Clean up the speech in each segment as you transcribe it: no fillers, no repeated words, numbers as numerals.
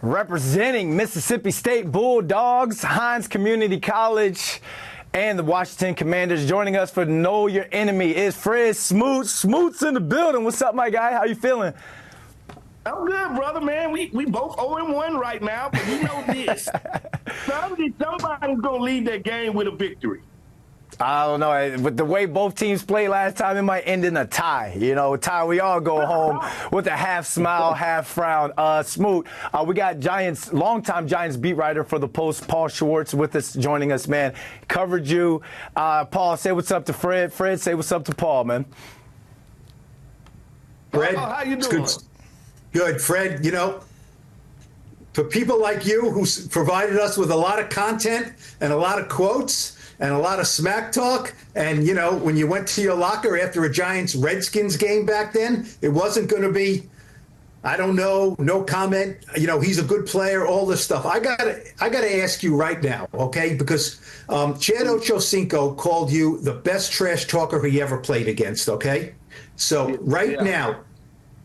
Representing Mississippi State Bulldogs, Hines Community College, and the Washington Commanders. Joining us for Know Your Enemy is Fred Smoot. Smoot's in the building. What's up, my guy? How you feeling? I'm good, brother, man. We both 0-1 right now, but you know this. Somebody's going to leave that game with a victory. I don't know. With the way both teams played last time, it might end in a tie. You know, tie, we all go home with a half smile, half frown. Smoot, we got Giants, longtime Giants beat writer for the Post, Paul Schwartz, with us, joining us, man. Covered you. Paul, say what's up to Fred. Fred, say what's up to Paul, man. Fred, how you doing? Good, Fred. You know, for people like you who provided us with a lot of content and a lot of quotes and a lot of smack talk, and, you know, when you went to your locker after a Giants-Redskins game back then, it wasn't going to be, I don't know, no comment, you know, he's a good player, all this stuff. I gotta ask you right now, okay, because Chad Ochocinco called you the best trash talker he ever played against, okay? So now,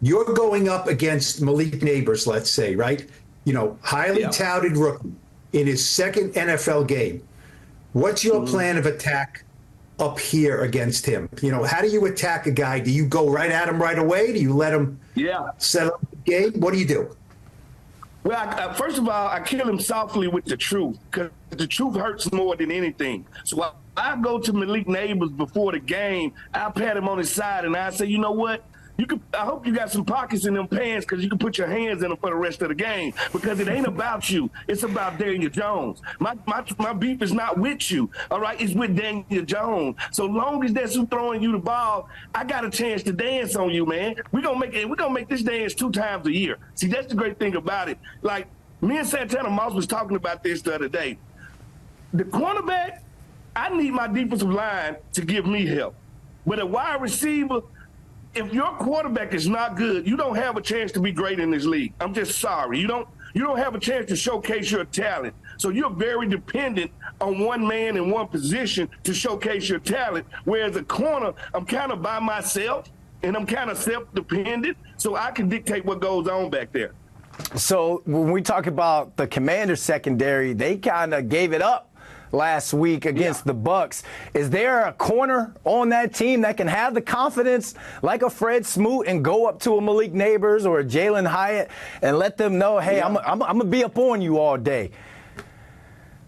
you're going up against Malik Neighbors, let's say, right? You know, highly touted rookie in his second NFL game. What's your plan of attack up here against him? You know, how do you attack a guy? Do you go right at him right away? Do you let him set up the game? What do you do? Well, first of all, I kill him softly with the truth, because the truth hurts more than anything. So I go to Malik Neighbors before the game. I pat him on his side, and I say, you know what? I hope you got some pockets in them pants, because you can put your hands in them for the rest of the game, because it ain't about you. It's about Daniel Jones. My beef is not with you, all right? It's with Daniel Jones. So long as that's who throwing you the ball, I got a chance to dance on you, man. We're gonna make this dance 2 times a year. See, that's the great thing about it. Like, me and Santana Moss was talking about this the other day. The cornerback, I need my defensive line to give me help. But a wide receiver, if your quarterback is not good, you don't have a chance to be great in this league. I'm just sorry. You don't have a chance to showcase your talent. So you're very dependent on one man in one position to showcase your talent. Whereas a corner, I'm kind of by myself, and I'm kind of self-dependent, so I can dictate what goes on back there. So when we talk about the Commanders secondary, they kind of gave it up last week against the Bucks. Is there a corner on that team that can have the confidence like a Fred Smoot and go up to a Malik Neighbors or a Jalen Hyatt and let them know, hey, I'm going to be up on you all day?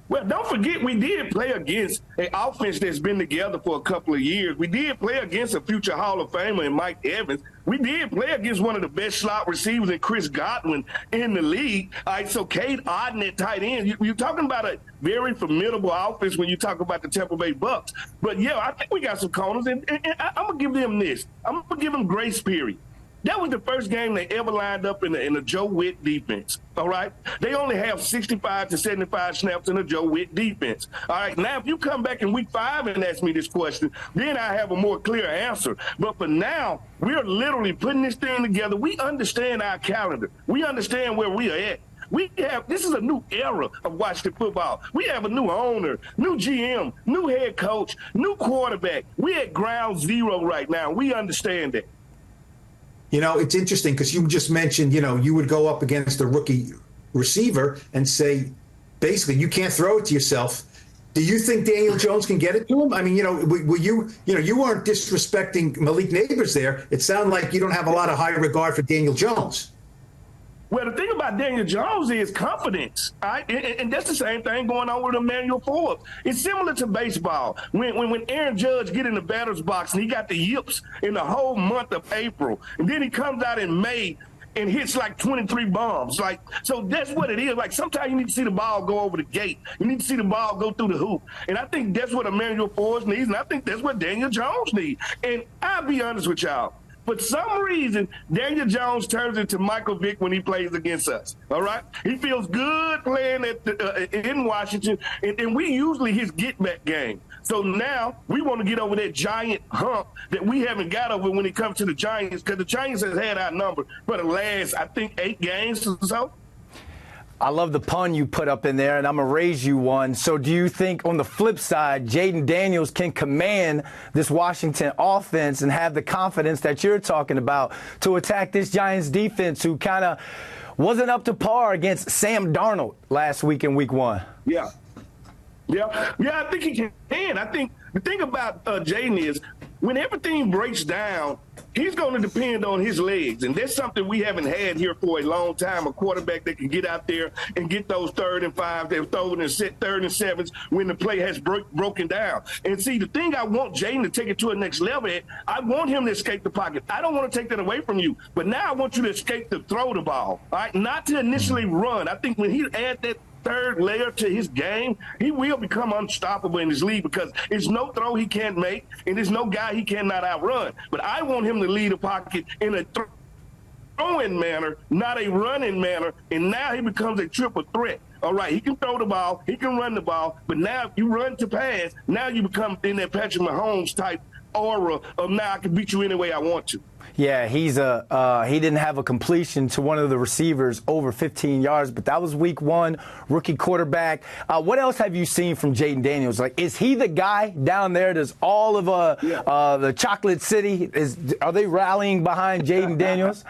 Well, don't forget, we did play against an offense that's been together for a couple of years. We did play against a future Hall of Famer in Mike Evans. We did play against one of the best slot receivers in Chris Godwin in the league. All right, so Cade Otton at tight end. You're talking about a very formidable offense when you talk about the Tampa Bay Bucks. But, yeah, I think we got some corners, and I'm going to give them this. I'm going to give them grace period. That was the first game they ever lined up in the Joe Witt defense, all right? They only have 65 to 75 snaps in the Joe Witt defense, all right? Now, if you come back in week 5 and ask me this question, then I have a more clear answer. But for now, we're literally putting this thing together. We understand our calendar. We understand where we are at. This is a new era of Washington football. We have a new owner, new GM, new head coach, new quarterback. We're at ground zero right now. We understand that. You know, it's interesting because you just mentioned, you know, you would go up against a rookie receiver and say, basically, you can't throw it to yourself. Do you think Daniel Jones can get it to him? I mean, you know, you weren't disrespecting Malik Neighbors there. It sounded like you don't have a lot of high regard for Daniel Jones. Well, the thing about Daniel Jones is confidence, all right? And that's the same thing going on with Emmanuel Forbes. It's similar to baseball. When Aaron Judge get in the batter's box and he got the yips in the whole month of April, and then he comes out in May and hits like 23 bombs. Like, so that's what it is. Like, sometimes you need to see the ball go over the gate. You need to see the ball go through the hoop. And I think that's what Emmanuel Forbes needs, and I think that's what Daniel Jones needs. And I'll be honest with y'all. For some reason, Daniel Jones turns into Michael Vick when he plays against us, all right? He feels good playing in Washington, and we usually his get-back game. So now we want to get over that giant hump that we haven't got over when it comes to the Giants, because the Giants has had our number for the last, I think, 8 games or so. I love the pun you put up in there, and I'm going to raise you one. So do you think on the flip side, Jaden Daniels can command this Washington offense and have the confidence that you're talking about to attack this Giants defense who kind of wasn't up to par against Sam Darnold last week in week 1? Yeah, I think he can. I think the thing about Jaden is when everything breaks down, he's going to depend on his legs. And that's something we haven't had here for a long time, a quarterback that can get out there and get those 3rd and 5, they're throwing and set 3rd and 7s when the play has broken down. And see, the thing I want Jaden to take it to a next level at, I want him to escape the pocket. I don't want to take that away from you. But now I want you to escape to throw the ball, all right, not to initially run. I think when he add that 3rd layer to his game, he will become unstoppable in this league because there's no throw he can't make and there's no guy he cannot outrun. But I want him to lead the pocket in a throwing manner, not a running manner, and now he becomes a triple threat. All right, he can throw the ball, he can run the ball, but now if you run to pass, now you become in that Patrick Mahomes type aura of now I can beat you any way I want to. Yeah, he didn't have a completion to one of the receivers over 15 yards, but that was week 1, rookie quarterback. What else have you seen from Jaden Daniels? Like, is he the guy down there? Does all of the Chocolate City, are they rallying behind Jaden Daniels?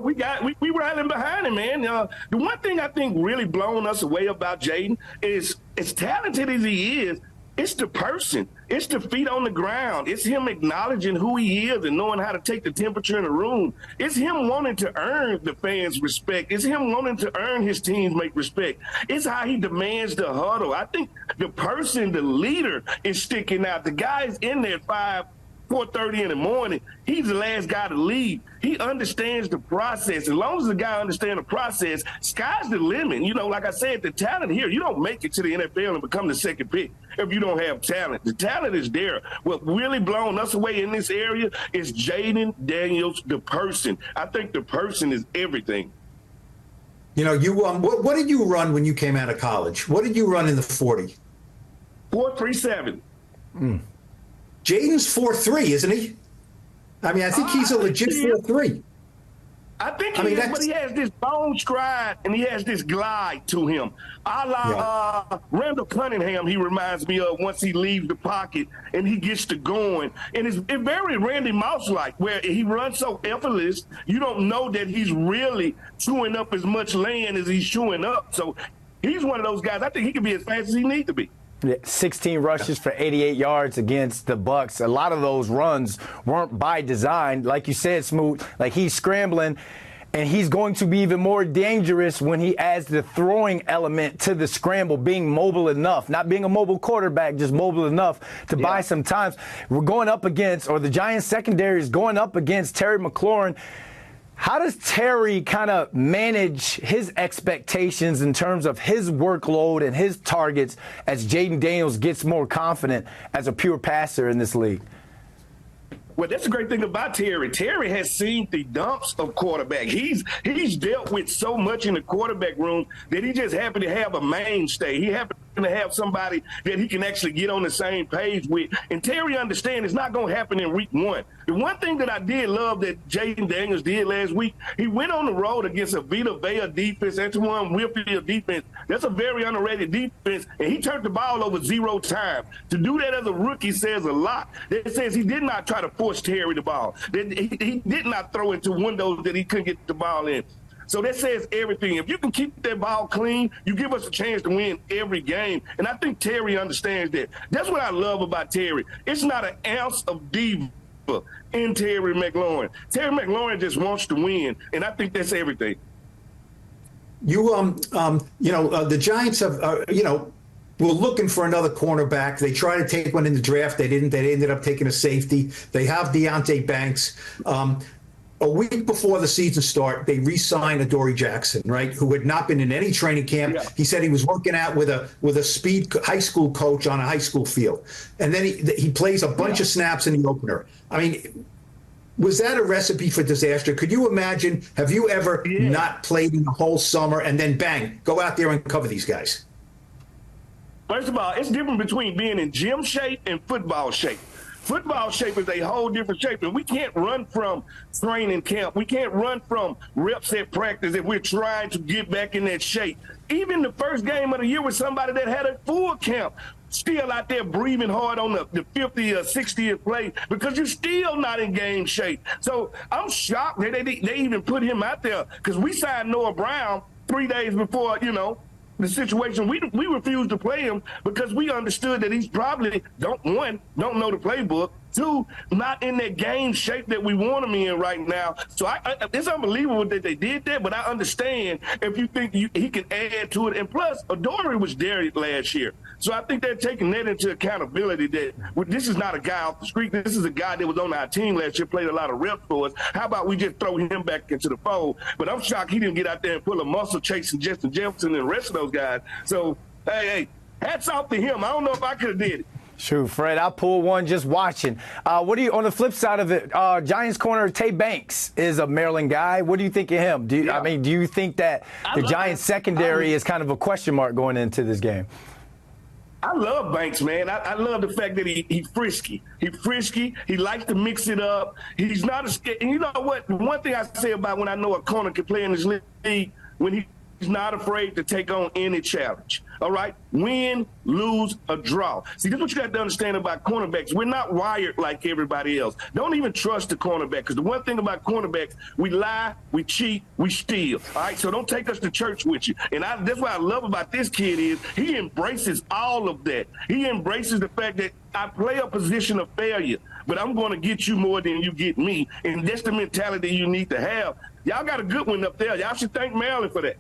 We rallying behind him, man. The one thing I think really blown us away about Jaden is as talented as he is, it's the person. It's the feet on the ground. It's him acknowledging who he is and knowing how to take the temperature in the room. It's him wanting to earn the fans' respect. It's him wanting to earn his team's make respect. It's how he demands the huddle. I think the person, the leader, is sticking out. The guy's in there 4:30 in the morning. He's the last guy to leave. He understands the process. As long as the guy understands the process, sky's the limit. You know, like I said, the talent here, you don't make it to the NFL and become the second pick if you don't have talent. The talent is there. What really blown us away in this area is Jaden Daniels, the person. I think the person is everything. You know, you what did you run when you came out of college? What did you run in the 40? 4.37. Jaden's 4.3, isn't he? I mean, I think he's a legit 4.3. I think he is, but he has this bone stride and he has this glide to him. Randall Cunningham, he reminds me of once he leaves the pocket and he gets to going. And it's very Randy Moss-like, where he runs so effortless, you don't know that he's really chewing up as much land as he's chewing up. So he's one of those guys. I think he can be as fast as he needs to be. 16 rushes for 88 yards against the Bucks. A lot of those runs weren't by design. Like you said, Smoot, like he's scrambling, and he's going to be even more dangerous when he adds the throwing element to the scramble, being mobile enough, not being a mobile quarterback, just mobile enough to buy some times. We're going up against, or the Giants secondary is going up against Terry McLaurin. How does Terry kind of manage his expectations in terms of his workload and his targets as Jaden Daniels gets more confident as a pure passer in this league? Well, that's the great thing about Terry. Terry has seen the dumps of quarterback. He's dealt with so much in the quarterback room that he just happened to have a mainstay. He happened to have somebody that he can actually get on the same page with. And Terry understands it's not going to happen in week 1. The one thing that I did love that Jaden Daniels did last week, he went on the road against a Vita Vea defense, Antoine Whitfield defense. That's a very underrated defense, and he turned the ball over 0 times. To do that as a rookie says a lot. That says he did not try to force Terry the ball. He did not throw into windows that he couldn't get the ball in. So that says everything. If you can keep that ball clean, you give us a chance to win every game. And I think Terry understands that. That's what I love about Terry. It's not an ounce of diva in Terry McLaurin. Terry McLaurin just wants to win, and I think that's everything. The Giants have, were looking for another cornerback. They tried to take one in the draft. They didn't. They ended up taking a safety. They have Deonte Banks. A week before the season start, they re-signed Adoree Jackson, right, who had not been in any training camp. Yeah. He said he was working out with a speed high school coach on a high school field. And then he plays a bunch of snaps in the opener. I mean, was that a recipe for disaster? Could you imagine, have you ever not played in the whole summer and then, bang, go out there and cover these guys? First of all, it's different between being in gym shape and football shape. Football shape is a whole different shape, and we can't run from training camp. We can't run from reps at practice if we're trying to get back in that shape. Even the first game of the year with somebody that had a full camp, still out there breathing hard on the 50th or 60th play because you're still not in game shape. So I'm shocked that they even put him out there because we signed Noah Brown 3 days before, the situation. We refused to play him because we understood that he's probably, don't know the playbook, two, not in that game shape that we want him in right now. So it's unbelievable that they did that, but I understand if you think he can add to it. And plus, Adoree was there last year. So I think they're taking that into accountability that this is not a guy off the street. This is a guy that was on our team last year, played a lot of reps for us. How about we just throw him back into the fold? But I'm shocked he didn't get out there and pull a muscle chasing Justin Jefferson and the rest of those guys. So, hey, hats off to him. I don't know if I could have did it. Shoot, Fred, I pulled one just watching. What do you, on the flip side of it, Giants corner Tay Banks is a Maryland guy. What do you think of him? Do you think that the Giants secondary is kind of a question mark going into this game? I love Banks, man. I love the fact that he's frisky. He's frisky. He likes to mix it up. He's not a scared. And you know what? One thing I say about when I know a corner can play in this league, when he's not afraid to take on any challenge. All right? Win, lose, or draw. See, this is what you got to understand about cornerbacks. We're not wired like everybody else. Don't even trust the cornerback, because the one thing about cornerbacks, we lie, we cheat, we steal. All right? So don't take us to church with you. And that's what I love about this kid is he embraces all of that. He embraces the fact that I play a position of failure, but I'm going to get you more than you get me. And that's the mentality you need to have. Y'all got a good one up there. Y'all should thank Maryland for that.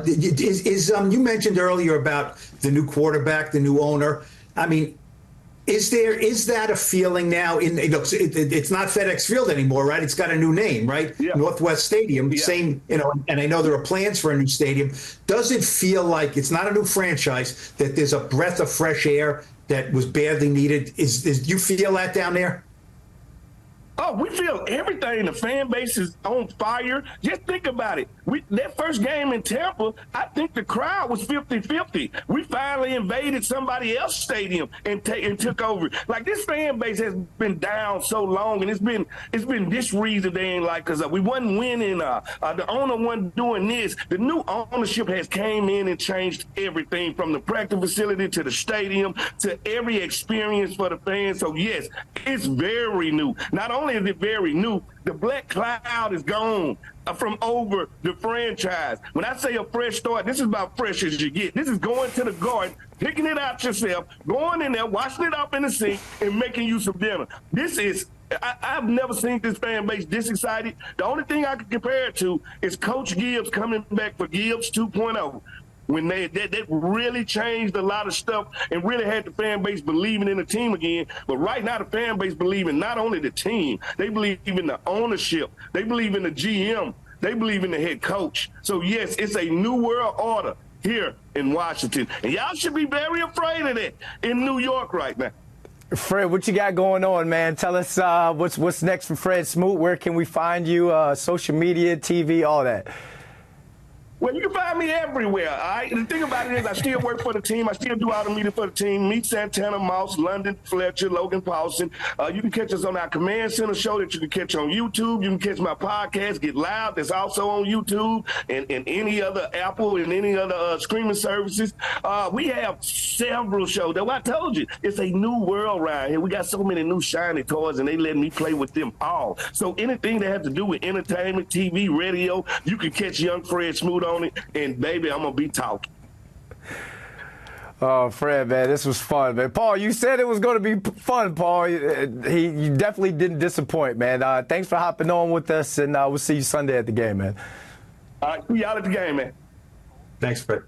You mentioned earlier about the new quarterback, the new owner. I mean, is that a feeling now? It's not FedEx Field anymore, right? It's got a new name, right? Yeah. Northwest Stadium, Yeah. same, and I know there are plans for a new stadium. Does it feel like it's not a new franchise, that there's a breath of fresh air that was badly needed? Do you feel that down there? Oh, we feel everything. The fan base is on fire. Just think about it. That first game in Tampa, I think the crowd was 50-50. We finally invaded somebody else's stadium and took over. Like, this fan base has been down so long, and it's been this reason they ain't like us. We wasn't winning. The owner wasn't doing this. The new ownership has came in and changed everything from the practice facility to the stadium to every experience for the fans. So, yes, it's very new. Not only is it very new, the black cloud is gone from over the franchise. When I say a fresh start, this is about fresh as you get. This is going to the garden, picking it out yourself, going in there, washing it up in the sink, and making you some dinner. This is, I've never seen this fan base this excited. The only thing I can compare it to is Coach Gibbs coming back for Gibbs 2.0. When that really changed a lot of stuff and really had the fan base believing in the team again. But right now, the fan base believing not only the team, they believe in the ownership, they believe in the GM, they believe in the head coach. So, yes, it's a new world order here in Washington. And y'all should be very afraid of that in New York right now. Fred, what you got going on, man? Tell us what's next for Fred Smoot. Where can we find you? Social media, TV, all that. Well, you can find me everywhere, all right? The thing about it is I still work for the team. I still do all the media for the team. Meet Santana Moss, London Fletcher, Logan Paulson. You can catch us on our Command Center show that you can catch on YouTube. You can catch my podcast, Get Loud, that's also on YouTube and any other Apple and any other streaming services. We have several shows. That's what I told you. It's a new world around here. We got so many new shiny toys, and they let me play with them all. So anything that has to do with entertainment, TV, radio, you can catch young Fred Smoot on it, and baby, I'm gonna be talking. Oh, Fred, man, this was fun, man. Paul, you said it was going to be fun, Paul. You definitely didn't disappoint, man. Thanks for hopping on with us, and we'll see you Sunday at the game, man. All right, see y'all at the game, man. Thanks, Fred.